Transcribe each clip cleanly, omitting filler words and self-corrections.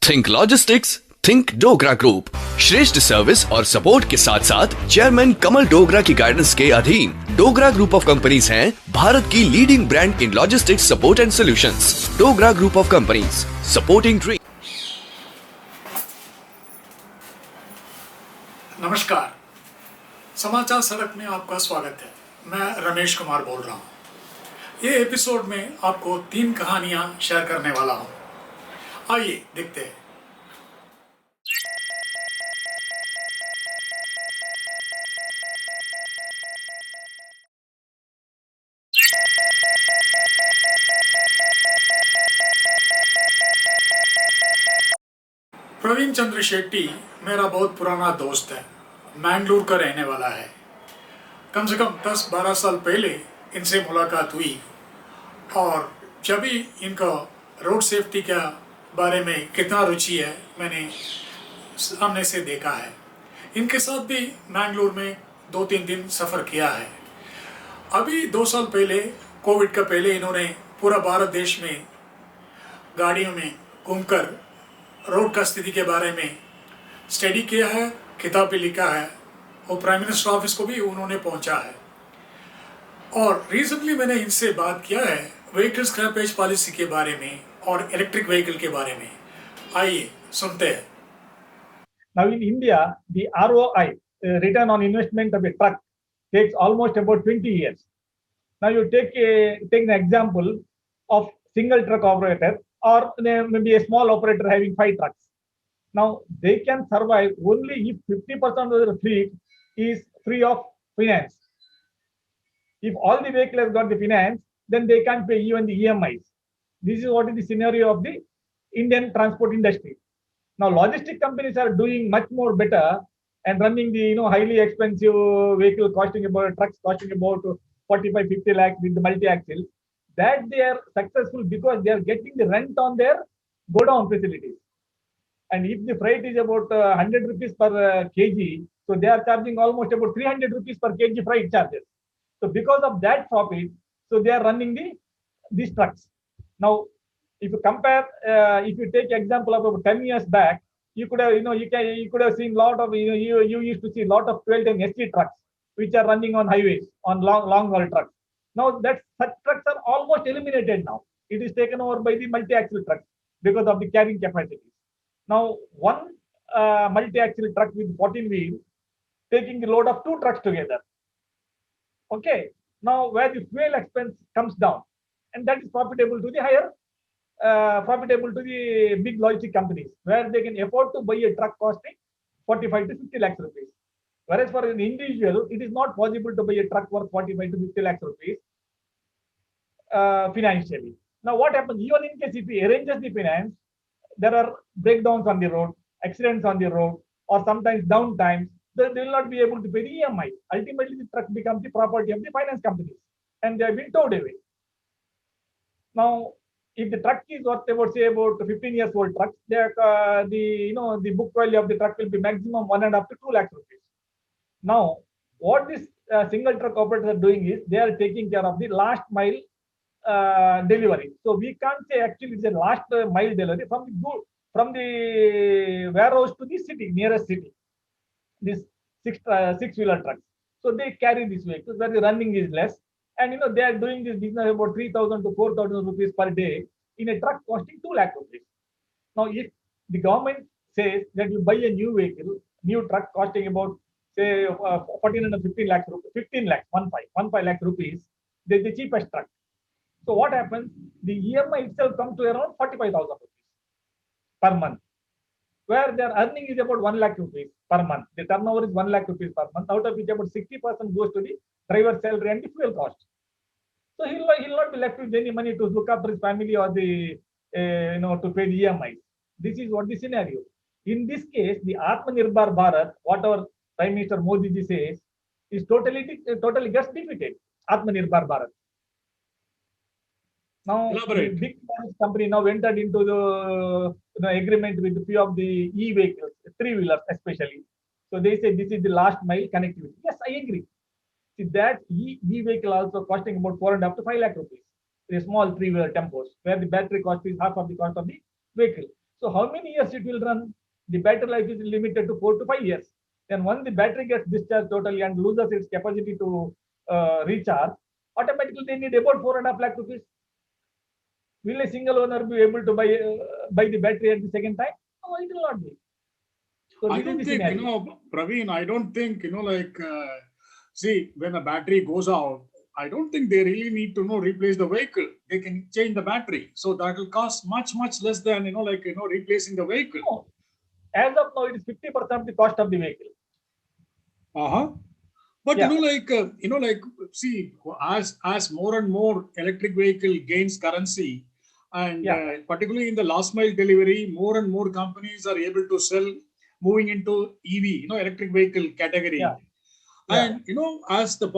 Think logistics, think Dogra group. श्रेष्ठ service और support के साथ साथ चेयरमैन कमल डोगरा की गाइडेंस के अधीन डोगरा ग्रुप ऑफ कंपनीज हैं भारत की leading brand in logistics support and solutions. Dogra group of companies, supporting dream. नमस्कार, समाचार सड़क में आपका स्वागत है। मैं रमेश कुमार बोल रहा हूँ। ये एपिसोड में आपको 3 कहानियां शेयर करने वाला हूँ। आइए देखते हैं। प्रवीण चंद्र शेट्टी मेरा बहुत पुराना दोस्त है। मैंगलोर का रहने वाला है। कम से कम 10-12 साल पहले इनसे मुलाकात हुई और जब भी इनका रोड सेफ्टी के बारे में कितना रुचि है मैंने सामने से देखा है। इनके साथ भी मैंगलोर में 2-3 दिन सफ़र किया है। अभी 2 साल पहले, कोविड का पहले, इन्होंने पूरा भारत देश में गाड़ियों में घूमकर रोड का स्थिति के बारे में स्टडी किया है, किताब भी लिखा है और प्राइम मिनिस्टर ऑफिस को भी उन्होंने पहुंचा है। और रिसेंटली मैंने इनसे बात किया है व्हीकल स्क्रैपेज पॉलिसी के बारे में और इलेक्ट्रिक व्हीकल के बारे में। आइए सुनते हैं। Now in India, the ROI, return on investment of a truck, takes almost about 20 years. Now you take an example of single truck operator or maybe a small operator having 5 trucks. Now they can survive only if 50% of the fleet is free of finance. If all the vehicle has got the finance, then they can't pay even the EMIs. This is what is the scenario of the Indian transport industry. Now, logistic companies are doing much more better and running the highly expensive vehicle trucks costing about 45-50 lakhs with the multi-axle. That they are successful because they are getting the rent on their go-down facilities. And if the freight is about 100 rupees per kg, so they are charging almost about 300 rupees per kg freight charges. So because of that profit, so they are running these trucks. Now, if you compare, if you take example of about 10 years back, you could have, you could have seen lot of, you used to see lot of 12-ton ST trucks, which are running on highways, on long haul trucks. Now such trucks are almost eliminated now. It is taken over by the multi-axle trucks because of the carrying capacity. Now, one multi-axle truck with 14 wheels taking the load of 2 trucks together. Okay. Now, where the fuel expense comes down, and that is profitable to the profitable to the big logistic companies, where they can afford to buy a truck costing 45 to 50 lakhs rupees. Whereas for an individual, it is not possible to buy a truck worth 45 to 50 lakhs rupees financially. Now, what happens? Even in case if he arranges the finance, there are breakdowns on the road, accidents on the road, or sometimes downtimes. They will not be able to pay the EMI. Ultimately, the truck becomes the property of the finance companies, and they have been towed away. Now, if the truck is worth about 15 years old trucks, the book value of the truck will be maximum 1.5 to 2 lakhs rupees. Now, what this single truck operators are doing is they are taking care of the last mile delivery. So we can't say actually it's a last mile delivery from the warehouse to the city, nearest city. These 6-wheeler trucks. So they carry these vehicles where the running is less. And they are doing this business about 3,000 to 4,000 rupees per day in a truck costing 2 lakh rupees. Now, if the government says that you buy a new vehicle, new truck costing about say 14 and 15 lakhs rupees, 15 lakhs, 15 lakh rupees, the cheapest truck. So what happens? The EMI itself comes to around 45,000 rupees per month, where their earning is about 1 lakh rupees per month. The turnover is 1 lakh rupees per month, out of which about 60% goes to the driver's salary and the fuel cost. So he'll not be left with any money to look after his family or the to pay the EMIs. This is what the scenario. In this case, the Atmanirbhar Bharat, whatever Prime Minister Modi ji says, is totally gets defeated. Atmanirbhar Bharat. Now, the big company now entered into the agreement with a few of the e-vehicles, 3-wheelers especially. So they say this is the last mile connectivity. Yes, I agree. See, that e-vehicle also costing about 4.5 to 5 lakh rupees. A small 3-wheeler tempos, where the battery cost is half of the cost of the vehicle. So how many years it will run? The battery life is limited to 4 to 5 years. Then once the battery gets discharged totally and loses its capacity to recharge, automatically they need about 4.5 lakh rupees. Will a single owner be able to buy the battery at the second time? No, it will not be. So I this is don't the think, scenario. Praveen, I don't think, see, when a battery goes out, I don't think they really need to, replace the vehicle. They can change the battery. So that will cost much, much less than, replacing the vehicle. No. As of now, it is 50% of the cost of the vehicle. Uh-huh. But, Yeah. see, as more and more electric vehicle gains currency, and Yeah. particularly in the last mile delivery, more and more companies are able to sell, moving into EV, electric vehicle category. Yeah. Yeah. And, as the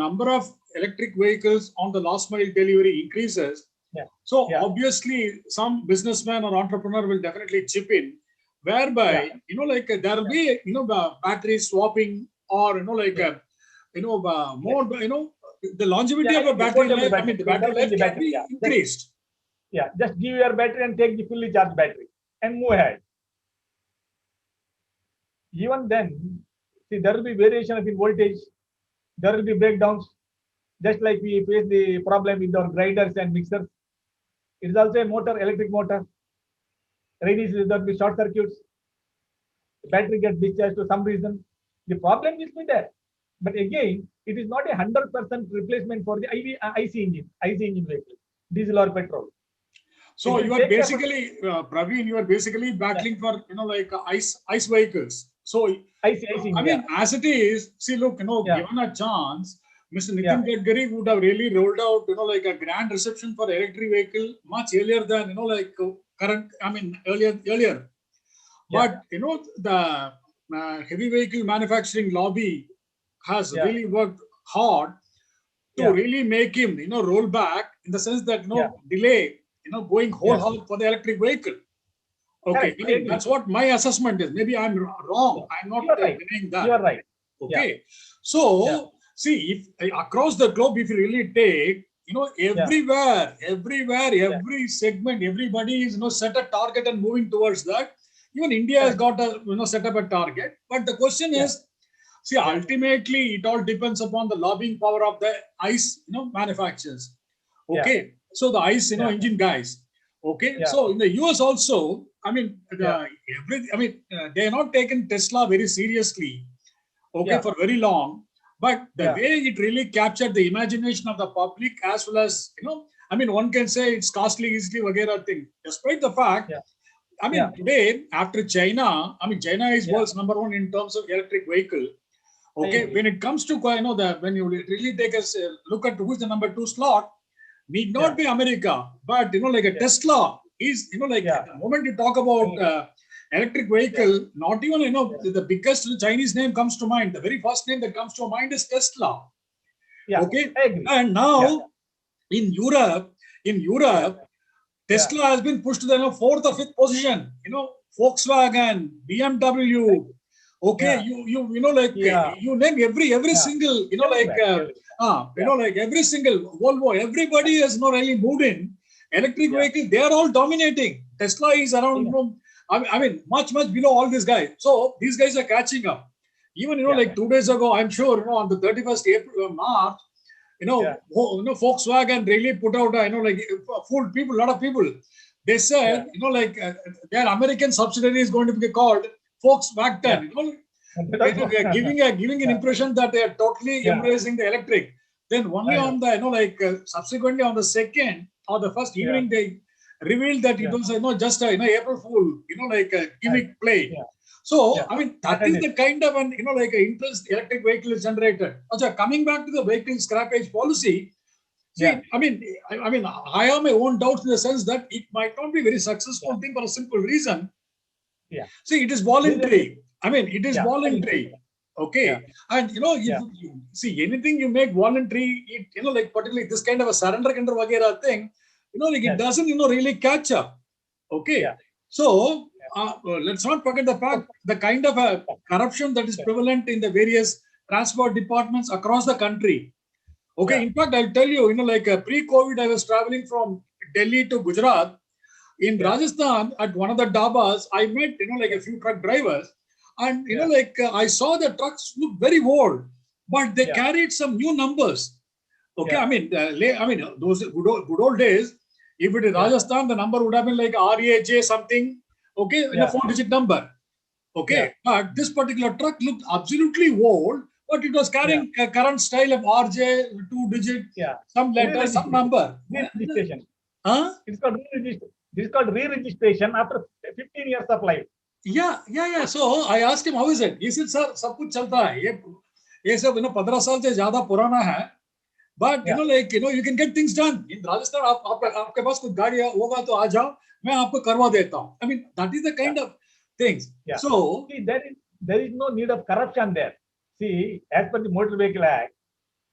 number of electric vehicles on the last mile delivery increases, Yeah. so Yeah. obviously some businessman or entrepreneur will definitely chip in, whereby, there will be, battery swapping, or, more, the longevity Yeah, of a the battery portable life, battery. the battery Converting life the can battery, be yeah. increased. Yeah, just give your battery and take the fully charged battery and move ahead. Even then, see, there will be variation in voltage. There will be breakdowns, just like we face the problem with our grinders and mixers. It is also a motor, electric motor. Rainy season, there will be short circuits. The battery gets discharged to some reason. The problem will be there. But again, it is not a 100% replacement for the IC engine vehicle, diesel or petrol. So It you will are take basically, Praveen, you are basically battling for, ice vehicles. So, IC I engine. mean, as it is, see, look, Yeah. given a chance, Mr. Yeah. Nitin Gadkari would have really rolled out, a grand reception for electric vehicle much earlier than, earlier. Yeah. But, the heavy vehicle manufacturing lobby has Yeah. really worked hard to Yeah. really make him, roll back, in the sense that, Yeah. delay, going whole Yeah. hog for the electric vehicle. Okay, Correct, I I mean, agree. that's what my assessment is. Maybe I'm wrong. I'm not You are right. denying that. You are right. Okay. So, Yeah. see, if across the globe, if you really take, everywhere, every segment, everybody is, set a target and moving towards that. Even India has got a, set up a target. But the question Yeah. is, see, ultimately, it all depends upon the lobbying power of the ICE, manufacturers. Okay. So the ICE, Yeah. engine guys. Okay. Yeah. So in the US also, I mean, Yeah. they are not taken Tesla very seriously. Okay, Yeah. for very long. But the Yeah. way it really captured the imagination of the public, as well as, one can say it's costly, easily, vagera thing. Despite the fact, Yeah. today, after China, China is Yeah. world's number one in terms of electric vehicle. Okay, agree. when it comes to, when you really take a look at who's the number 2 slot, need not be America, but, a Tesla is, the moment you talk about electric vehicle, not even, the biggest Chinese name comes to mind. The very first name that comes to mind is Tesla. Yeah. Okay. I agree. And now in Europe, Tesla has been pushed to the 4th or 5th position. Volkswagen, BMW. Okay, you name every single, every single Volvo, everybody has not really moved in. Electric vehicle, they are all dominating. Tesla is around, much below all these guys. So these guys are catching up. Even, 2 days ago, I'm sure, on the 31st April, March, Volkswagen really put out, fooled people, a lot of people. They said, their American subsidiary is going to be called Volkswagen. Giving an impression that they are totally embracing the electric. Then only on the, subsequently on the 2nd or the first evening, they revealed that it was just a April Fool, a gimmick play. So, that is the kind of an, interest electric vehicle is generated. Also, coming back to the vehicle scrappage policy, see, I have my own doubts in the sense that it might not be a very successful thing for a simple reason. See, it is voluntary. It is voluntary. Okay. And, if you see anything you make voluntary, it, particularly this kind of a surrender kind of vagera thing, it doesn't, really catch up. Okay. So, let's not forget the fact, the kind of a corruption that is prevalent in the various transport departments across the country. Okay. In fact, I'll tell you, pre-COVID, I was traveling from Delhi to Gujarat. in Rajasthan, at one of the dabas, I met, like a few truck drivers, and, I saw the trucks look very old, but they carried some new numbers. Okay, I mean, those good old days, if it is Rajasthan, the number would have been like RAJ something, okay, in a 4-digit number. Okay, but this particular truck looked absolutely old, but it was carrying a current style of RJ, 2-digit, some letter, some number. Re-registration. Huh? It's called re-registration. This is called re-registration after 15 years of life. Yeah. So I asked him, how is it? He said, sir, सब कुछ चलता है. ये सब 15 साल से ज़्यादा पुराना है. But you can get things done in Rajasthan. आपके पास कुछ गाड़ी होगा तो आ जाओ, मैं आपको करवा देता हूँ. I mean, that is the kind of things. So see, there is no need of corruption there. See, as per the Motor Vehicle Act,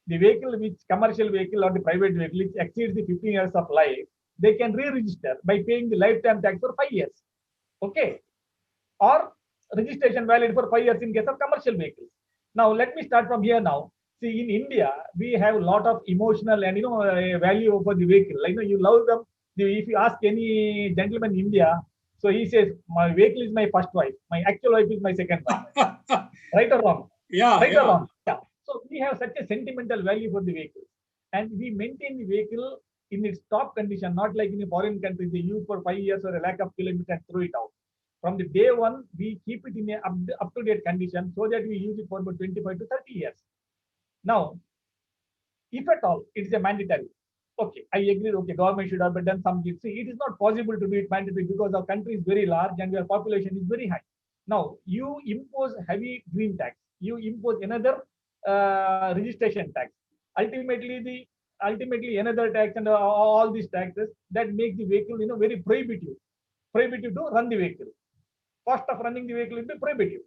the vehicle which commercial vehicle or the private vehicle which exceeds the 15 years of life, they can re-register by paying the lifetime tax for 5 years. Okay, or registration valid for 5 years in case of commercial vehicles. Now let me start from here. Now, see, in India we have a lot of emotional and value for the vehicle. Like you love them. If you ask any gentleman in India, so he says, my vehicle is my first wife. My actual wife is my second wife. Right or wrong? Right or wrong? Yeah. So we have such a sentimental value for the vehicle, and we maintain the vehicle in its top condition, not like in a foreign country they use for 5 years or a lakh of kilometers and throw it out. From the day one, we keep it in a up-to-date condition so that we use it for about 25 to 30 years. Now, if at all, it's a mandatory. Okay, I agree. Okay, government should have done something. See, it is not possible to do it mandatory because our country is very large and your population is very high. Now, you impose heavy green tax. You impose another registration tax. Ultimately, another tax and all these taxes that make the vehicle, very prohibitive to run the vehicle. Cost of running the vehicle will be prohibitive,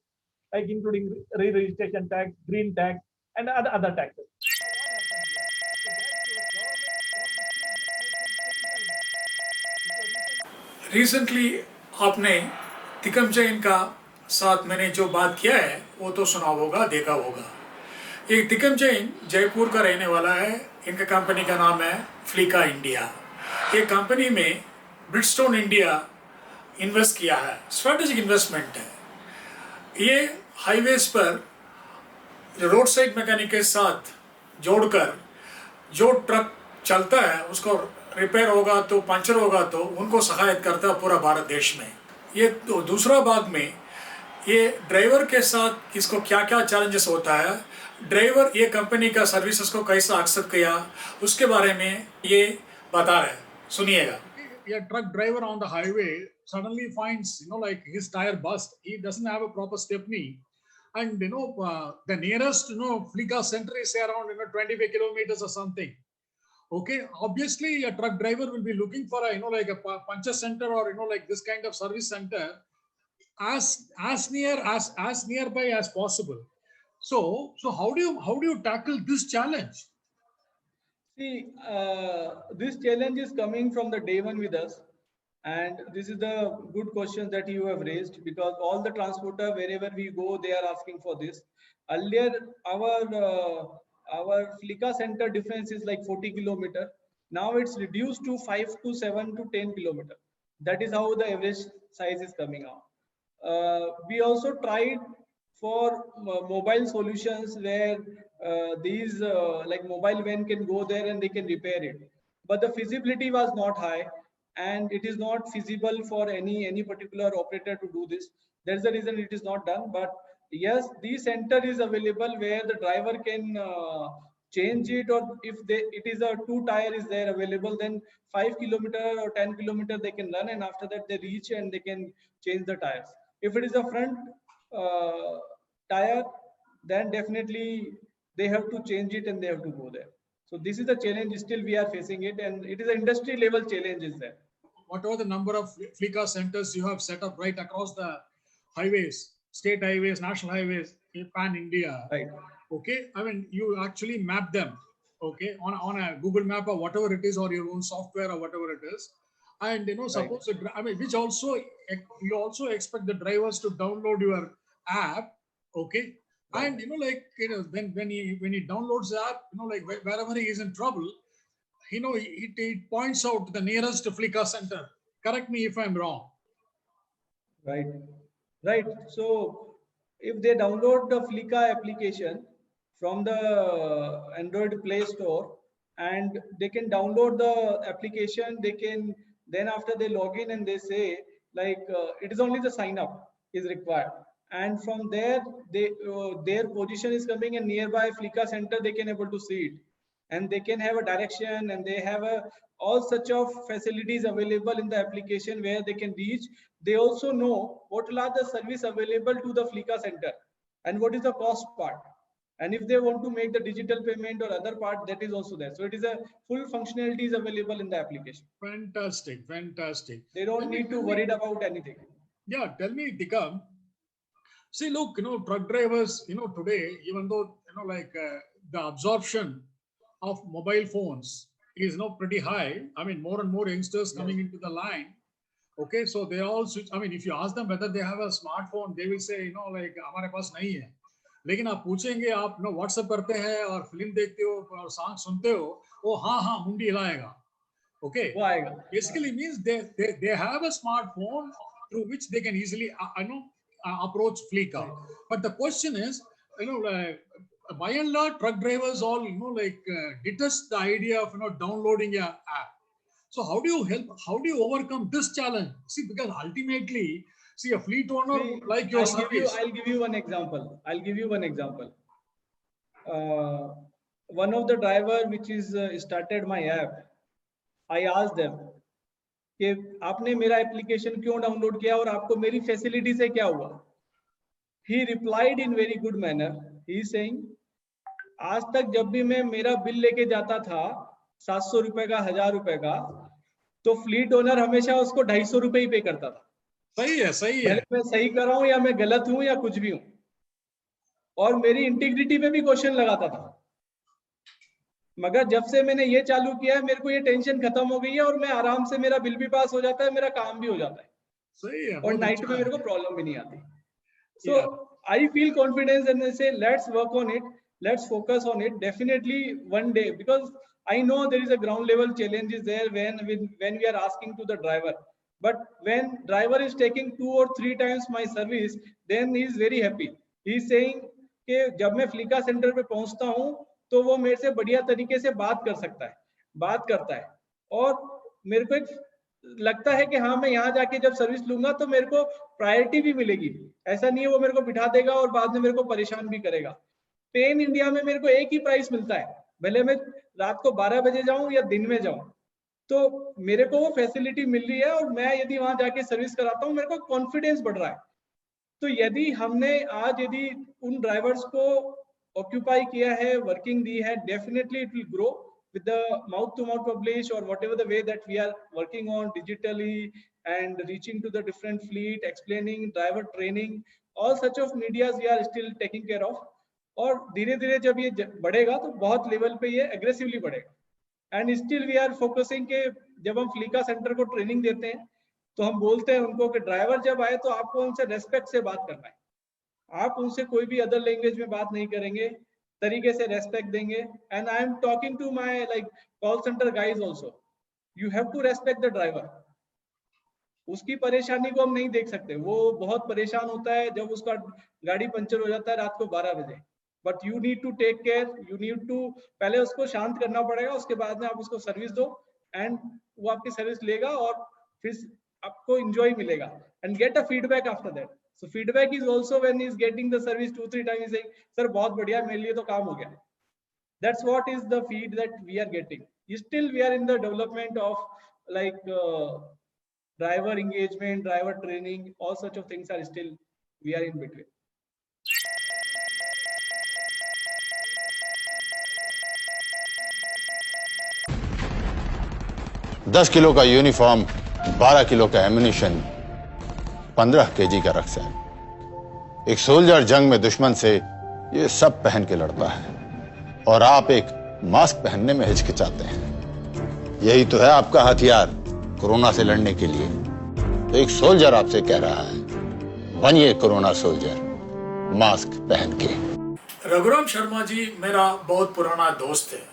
like including re-registration tax, green tax, and other taxes. Recently आपने तिकम जैन का साथ मैंने जो बात किया है वो तो सुना होगा, देखा होगा. ये तिकम जैन जयपुर का रहने वाला है. इनका कंपनी का नाम है फ्लिका इंडिया. ये कंपनी में ब्रिजस्टोन इंडिया इन्वेस्ट किया है. स्ट्रेटेजिक इन्वेस्टमेंट है. ये हाईवेज पर रोड साइड मैकेनिक के साथ जोड़कर जो ट्रक चलता है उसको रिपेयर होगा तो पंचर होगा तो उनको सहायता करता है पूरा भारत देश में. ये तो दूसरा भाग में ये ड्राइवर के साथ किसको क्या क्या चैलेंजेस होता है, ड्राइवर ये कंपनी का सर्विसेज को कैसा एक्सेप्ट किया, उसके बारे में ये बता रहे हैं. सुनिएगा. A truck driver on the highway suddenly finds, like his tire bust. He doesn't have a proper stepney. And, the nearest, Flika center is say around, 25 kilometers or something. Okay. Obviously, a truck driver will be looking for a, like a puncture center or, like this kind of service center as nearby as possible. So how do you tackle this challenge? See, this challenge is coming from the day one with us, and this is the good question that you have raised, because all the transporter, wherever we go, they are asking for this. Earlier, our Flika center difference is like 40 kilometer. Now it's reduced to 5 to 7 to 10 kilometer. That is how the average size is coming out. We also tried for mobile solutions where these like mobile van can go there and they can repair it, but the feasibility was not high, and it is not feasible for any particular operator to do this. That's the reason it is not done. But yes, the center is available where the driver can change it, or if it is a 2 tire is there available, then 5 kilometer or 10 kilometer they can run, and after that they reach and they can change the tires. If it is a front tire, then definitely they have to change it and they have to go there. So this is the challenge. Still we are facing it, and it is an industry level challenge is there. What are the number of Flika centers you have set up right across the highways, state highways, national highways, pan India? Right. Okay. I mean, you actually map them, okay, on a Google map or whatever it is, or your own software or whatever it is. And, suppose, right. I mean, which also, you also expect the drivers to download your app, okay? Right. And, when he downloads the app, like wherever he is in trouble, it points out the nearest Flika center. Correct me if I'm wrong. Right, right. So if they download the Fleeka application from the Android Play Store and they can download the application, they can then after they log in and they say like it is only the sign up is required, and from there they their position is coming in nearby Fleeka center, they can able to see it, and they can have a direction, and they have a all such of facilities available in the application where they can reach. They also know what are the service available to the Fleeka center and what is the cost part, and if they want to make the digital payment or other part, that is also there. So it is a full functionality is available in the application. Fantastic, fantastic. They don't need to worry about anything. Yeah, tell me, Tikam. See, look, truck drivers, today, even though, like the absorption of mobile phones is pretty high. I mean, more and more youngsters coming into the line. Okay, so they all switch. I mean, if you ask them whether they have a smartphone, they will say, like, हमारे पास नहीं है. लेकिन आप पूछेंगे, आप WhatsApp करते हैं और फिल्म देखते हो और सॉन्ग सुनते हो, वो हाँ मुंडी हिलाएगा. Okay, basically means they have a smartphone through which they can easily approach Fleeka. But the question is, by and large, truck drivers all detest the idea of downloading an app. So how do you help? How do you overcome this challenge? See, because ultimately, see, a fleet owner like your service. I'll give you one example. One of the driver which is started my app, I asked them कि आपने मेरा application क्यों download किया और आपको मेरी facility से क्या हुआ. He replied in very good manner. He is saying, आज तक जब भी मैं मेरा बिल लेके जाता था 700 रुपए का, 1000 रुपए का, तो फ्लीट ओनर हमेशा उसको 250 रुपए ही पे करता था. सही है. मैं सही कर रहा हूँ या मैं गलत हूँ या कुछ भी हूँ, और मेरी इंटीग्रिटी पे भी क्वेश्चन लगाता था. मगर जब से मैंने ये चालू किया है, मेरे को ये टेंशन खत्म हो गई है और मैं आराम से, मेरा बिल भी पास हो जाता है, मेरा काम भी हो जाता है. सही है. और नाइट में मेरे को प्रॉब्लम भी नहीं आती. So I feel confidence and I say, let's work on it. Let's focus on it. Definitely one day, because I know there is a ground level challenges there when we are asking to the driver. But when driver is taking 2 or 3 times my service, then he is very happy. He is saying कि जब मैं फ्लीका centre पे पहुंचता हूं तो वो मेरे से बढ़िया तरीके से बात करता है और मेरे को एक लगता है कि हाँ, मैं यहाँ जाके जब सर्विस लूंगा तो मेरे को प्रायोरिटी भी मिलेगी. ऐसा नहीं है वो मेरे को बिठा देगा और बाद में मेरे को परेशान भी करेगा. पेन इंडिया में मेरे को एक ही प्राइस मिलता है, भले मैं रात को 12 बजे जाऊं या दिन में जाऊं, तो मेरे को वो फैसिलिटी मिल रही है और मैं यदि वहां जाके सर्विस कराता हूँ, मेरे को कॉन्फिडेंस बढ़ रहा है. तो यदि हमने आज उन ड्राइवर्स को ऑक्यूपाई किया है, वर्किंग दी है, definitely it will grow with the mouth to mouth publish or whatever the way that we are working on digitally and reaching to the different fleet, explaining, driver training, all such of medias we are still taking care of. और धीरे धीरे जब ये बढ़ेगा तो बहुत level पे ये एग्रेसिवली बढ़ेगा. And still we are focusing के जब हम फ्लीका सेंटर को ट्रेनिंग देते हैं तो हम बोलते हैं उनको कि ड्राइवर जब आए तो आपको उनसे रेस्पेक्ट से बात करना है. आप उनसे कोई भी अदर लैंग्वेज में बात नहीं करेंगे, तरीके से रेस्पेक्ट देंगे. And I am talking to my like call center guys also, you have to respect the driver. उसकी परेशानी को हम नहीं देख सकते, वो बहुत परेशान होता है जब उसका गाड़ी पंचर हो जाता है रात को 12 बजे. But you need to take care, you need to पहले उसको शांत करना पड़ेगा, उसके बाद में आप उसको सर्विस दो एंड वो आपकी सर्विस लेगा और फिर आपको एंजॉय मिलेगा and get a feedback after that. So feedback is also when he is getting the service 2-3 times, he's saying, "Sir, बहुत बढ़िया, मेरे लिए तो काम हो गया." That's what is the feed that we are getting. Still, we are in the development of like driver engagement, driver training, all such of things are still we are in between. $10 kilo का uniform, 12 kilo का ammunition, 15 KG का रक्सैन. एक soldier जंग में दुश्मन से ये सब पहन के लड़ता है और आप एक मास्क पहनने में हिचकिचाते हैं. यही तो है आपका हथियार कोरोना से लड़ने के लिए. तो एक सोल्जर आपसे कह रहा है, बनिए कोरोना सोल्जर, मास्क पहन के. रघुराम शर्मा जी मेरा बहुत पुराना दोस्त है.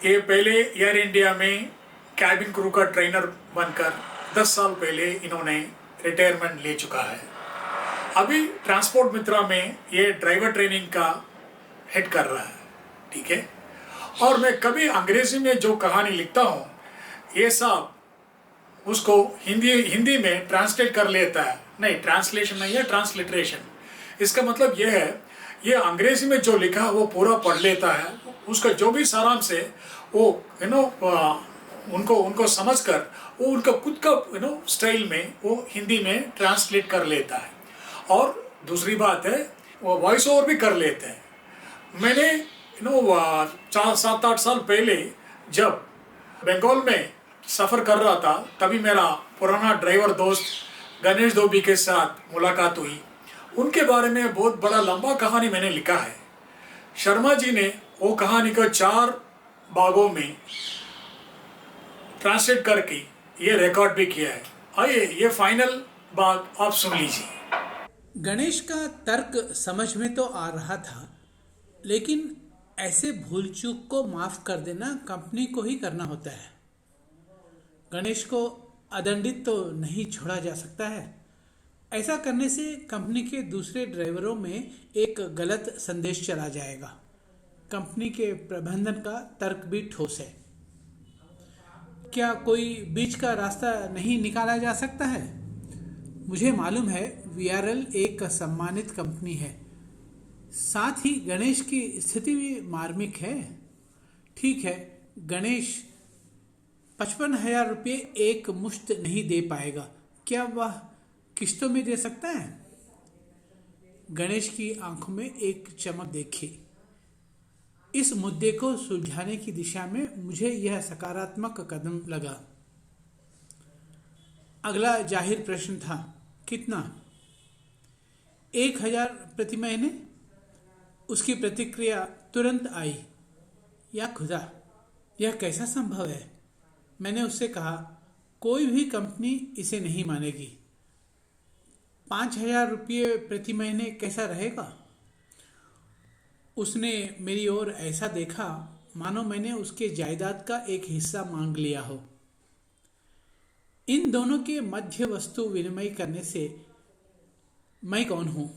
ये पहले एयर इंडिया में कैबिन क्रू का ट्रेनर बनकर 10 साल पहले इन्होंने रिटायरमेंट ले चुका है। अभी ट्रांसपोर्ट मित्रा में ये ड्राइवर ट्रेनिंग का हेड कर रहा है, ठीक है। और मैं कभी अंग्रेजी में जो कहानी लिखता हूँ ये सब उसको हिंदी में ट्रांसलेट कर लेता है। नहीं, ट्रांसलेशन नहीं है, ट्रांसलिटरेशन। इसका मतलब ये है, ये अंग्रेजी में जो लिखा है वो पूरा पढ़ लेता है, उसका जो भी सारांश है वो उनको समझकर वो उनका खुद का स्टाइल में वो हिंदी में ट्रांसलेट कर लेता है। और दूसरी बात है वो वॉइस ओवर भी कर लेते हैं। मैंने 7-8 साल पहले जब बंगाल में सफ़र कर रहा था तभी मेरा पुराना ड्राइवर दोस्त गणेश धोबी के साथ मुलाकात हुई। उनके बारे में बहुत बड़ा लंबा कहानी मैंने लिखा है। शर्मा जी ने वो कहानी को 4 भागों में ट्रांसलेट करके ये रिकॉर्ड भी किया है। आइए ये फाइनल भाग आप सुन लीजिए। गणेश का तर्क समझ में तो आ रहा था, लेकिन ऐसे भूल चूक को माफ कर देना कंपनी को ही करना होता है। गणेश को अदंडित तो नहीं छोड़ा जा सकता है। ऐसा करने से कंपनी के दूसरे ड्राइवरों में एक गलत संदेश चला जाएगा। कंपनी के प्रबंधन का तर्क भी ठोस है। क्या कोई बीच का रास्ता नहीं निकाला जा सकता है? मुझे मालूम है वीआरएल एक सम्मानित कंपनी है, साथ ही गणेश की स्थिति भी मार्मिक है। ठीक है, गणेश 55,000 रुपये एक मुश्त नहीं दे पाएगा। क्या वह किस्तों में दे सकता है? गणेश की आंखों में एक चमक देखी। इस मुद्दे को सुलझाने की दिशा में मुझे यह सकारात्मक कदम लगा। अगला जाहिर प्रश्न था, कितना? 1,000 प्रति महीने? उसकी प्रतिक्रिया तुरंत आई, या खुदा, यह कैसा संभव है? मैंने उससे कहा, कोई भी कंपनी इसे नहीं मानेगी। 5,000 रुपये प्रति महीने कैसा रहेगा? उसने मेरी ओर ऐसा देखा मानो मैंने उसके जायदाद का एक हिस्सा मांग लिया हो। इन दोनों के मध्य वस्तु विनिमय करने से मैं कौन हूं?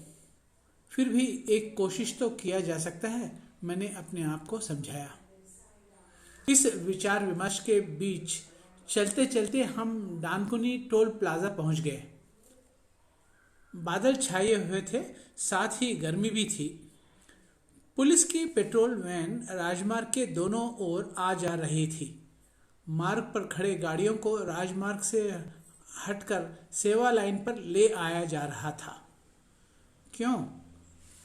फिर भी एक कोशिश तो किया जा सकता है, मैंने अपने आप को समझाया। इस विचार विमर्श के बीच चलते चलते हम डानकुनी टोल प्लाजा पहुंच गए। बादल छाए हुए थे, साथ ही गर्मी भी थी। पुलिस की पेट्रोल वैन राजमार्ग के दोनों ओर आ जा रही थी। मार्ग पर खड़े गाड़ियों को राजमार्ग से हटकर सेवा लाइन पर ले आया जा रहा था। क्यों?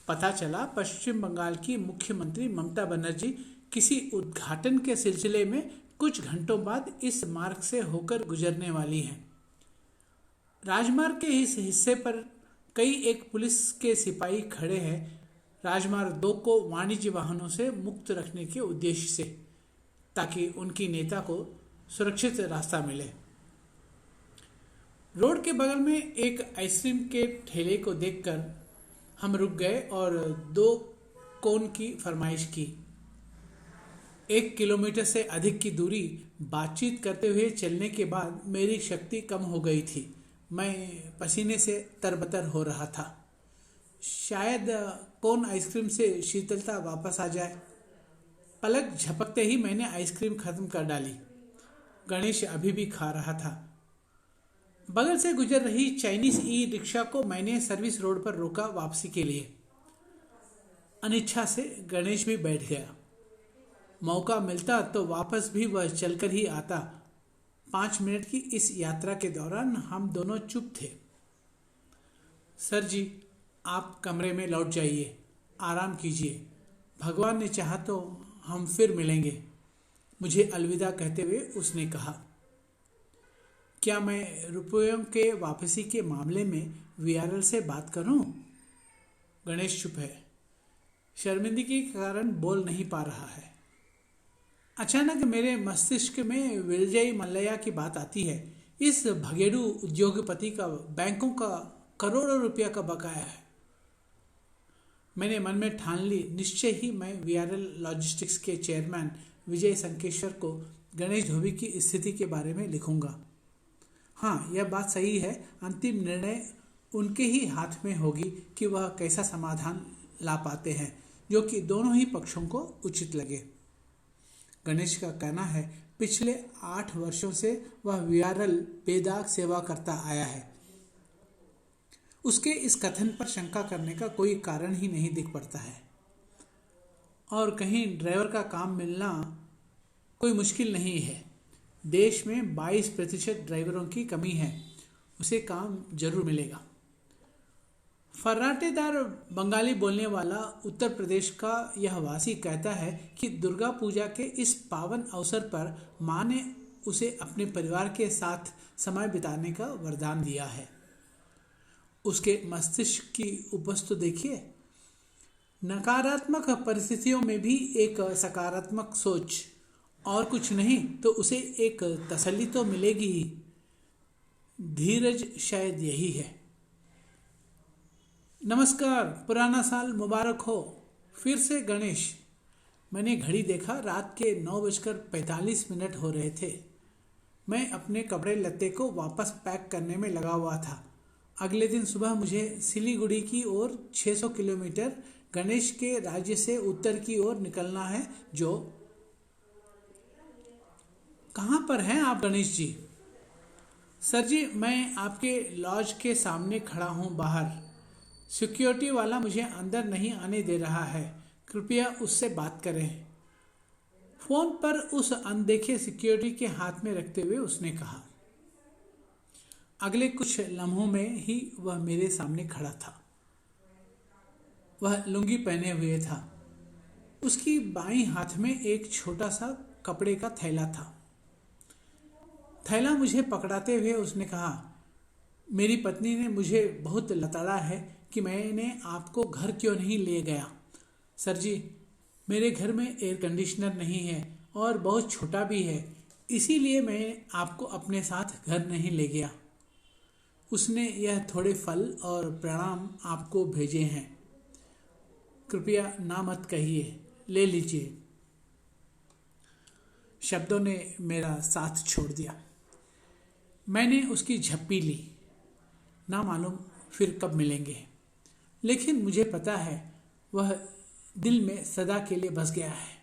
पता चला पश्चिम बंगाल की मुख्यमंत्री ममता बनर्जी किसी उद्घाटन के सिलसिले में कुछ घंटों बाद इस मार्ग से होकर गुजरने वाली हैं। राजमार्ग के इस हिस्से पर कई एक पुलिस के सिपाही खड़े हैं, राजमार्ग 2 को वाणिज्य वाहनों से मुक्त रखने के उद्देश्य से, ताकि उनकी नेता को सुरक्षित रास्ता मिले। रोड के बगल में एक आइसक्रीम के ठेले को देखकर हम रुक गए और 2 कोन की फरमाइश की। 1 किलोमीटर से अधिक की दूरी बातचीत करते हुए चलने के बाद मेरी शक्ति कम हो गई थी। मैं पसीने से तरबतर हो रहा था। शायद कोन आइसक्रीम से शीतलता वापस आ जाए। पलक झपकते ही मैंने आइसक्रीम खत्म कर डाली। गणेश अभी भी खा रहा था। बगल से गुजर रही चाइनीज ई रिक्शा को मैंने सर्विस रोड पर रोका वापसी के लिए। अनिच्छा से गणेश भी बैठ गया। मौका मिलता तो वापस भी वह चलकर ही आता। 5 मिनट की इस यात्रा के दौरान हम दोनों चुप थे। सर जी, आप कमरे में लौट जाइए, आराम कीजिए। भगवान ने चाहा तो हम फिर मिलेंगे, मुझे अलविदा कहते हुए उसने कहा। क्या मैं रुपयों के वापसी के मामले में वीआरएल से बात करूं? गणेश चुप है, शर्मिंदगी के कारण बोल नहीं पा रहा है। अचानक मेरे मस्तिष्क में विजय मल्लैया की बात आती है। इस भगेड़ू उद्योगपति का बैंकों का करोड़ों रुपया का बकाया है। मैंने मन में ठान ली, निश्चय ही मैं वीआरएल लॉजिस्टिक्स के चेयरमैन विजय संकेश्वर को गणेश धोबी की स्थिति के बारे में लिखूंगा। हाँ, यह बात सही है, अंतिम निर्णय उनके ही हाथ में होगी कि वह कैसा समाधान ला पाते हैं जो कि दोनों ही पक्षों को उचित लगे। गणेश का कहना है, पिछले 8 वर्षों से वह वीआरएल बेदाग सेवा करता आया है। उसके इस कथन पर शंका करने का कोई कारण ही नहीं दिख पड़ता है और कहीं ड्राइवर का काम मिलना कोई मुश्किल नहीं है। देश में 22% ड्राइवरों की कमी है, उसे काम जरूर मिलेगा। फर्राटेदार बंगाली बोलने वाला उत्तर प्रदेश का यह वासी कहता है कि दुर्गा पूजा के इस पावन अवसर पर माँ ने उसे अपने परिवार के साथ समय बिताने का वरदान दिया है। उसके मस्तिष्क की उपज तो देखिए। नकारात्मक परिस्थितियों में भी एक सकारात्मक सोच, और कुछ नहीं तो उसे एक तसल्ली तो मिलेगी ही। धीरज शायद यही है। नमस्कार, पुराना साल मुबारक हो। फिर से गणेश। मैंने घड़ी देखा, रात के 9:45 हो रहे थे। मैं अपने कपड़े लत्ते को वापस पैक करने में लगा हुआ था। अगले दिन सुबह मुझे सिलीगुड़ी की ओर 600 किलोमीटर गणेश के राज्य से उत्तर की ओर निकलना है। जो कहाँ पर हैं आप गणेश जी? सर जी, मैं आपके लॉज के सामने खड़ा हूँ बाहर। सिक्योरिटी वाला मुझे अंदर नहीं आने दे रहा है, कृपया उससे बात करें। फोन पर उस अनदेखे सिक्योरिटी के हाथ में रखते हुए उसने कहा। अगले कुछ लम्हों में ही वह मेरे सामने खड़ा था। वह लुंगी पहने हुए था। उसकी बाईं हाथ में एक छोटा सा कपड़े का थैला था। थैला मुझे पकड़ाते हुए उसने कहा, मेरी पत्नी ने मुझे बहुत लताड़ा है कि मैंने आपको घर क्यों नहीं ले गया। सर जी, मेरे घर में एयर कंडीशनर नहीं है और बहुत छोटा भी है, इसीलिए मैं आपको अपने साथ घर नहीं ले गया। उसने यह थोड़े फल और प्रणाम आपको भेजे हैं, कृपया ना मत कहिए, ले लीजिए। शब्दों ने मेरा साथ छोड़ दिया। मैंने उसकी झप्पी ली। ना मालूम फिर कब मिलेंगे, लेकिन मुझे पता है वह दिल में सदा के लिए बस गया है।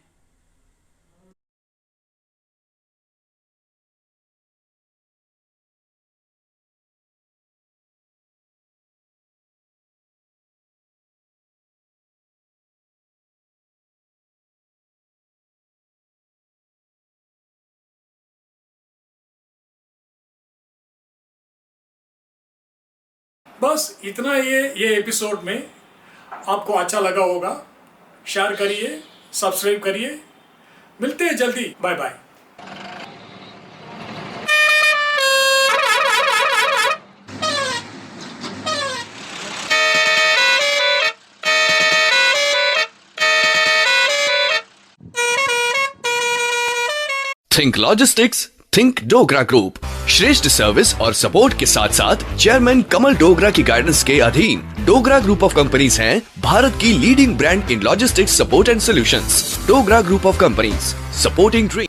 बस इतना ये एपिसोड में आपको अच्छा लगा होगा। शेयर करिए, सब्सक्राइब करिए। मिलते हैं जल्दी। Bye bye. Think logistics, think Dogra group. श्रेष्ठ सर्विस और सपोर्ट के साथ साथ चेयरमैन कमल डोगरा की गाइडेंस के अधीन डोगरा ग्रुप ऑफ कंपनीज हैं भारत की leading brand in logistics support and solutions. Dogra group of companies, supporting dream.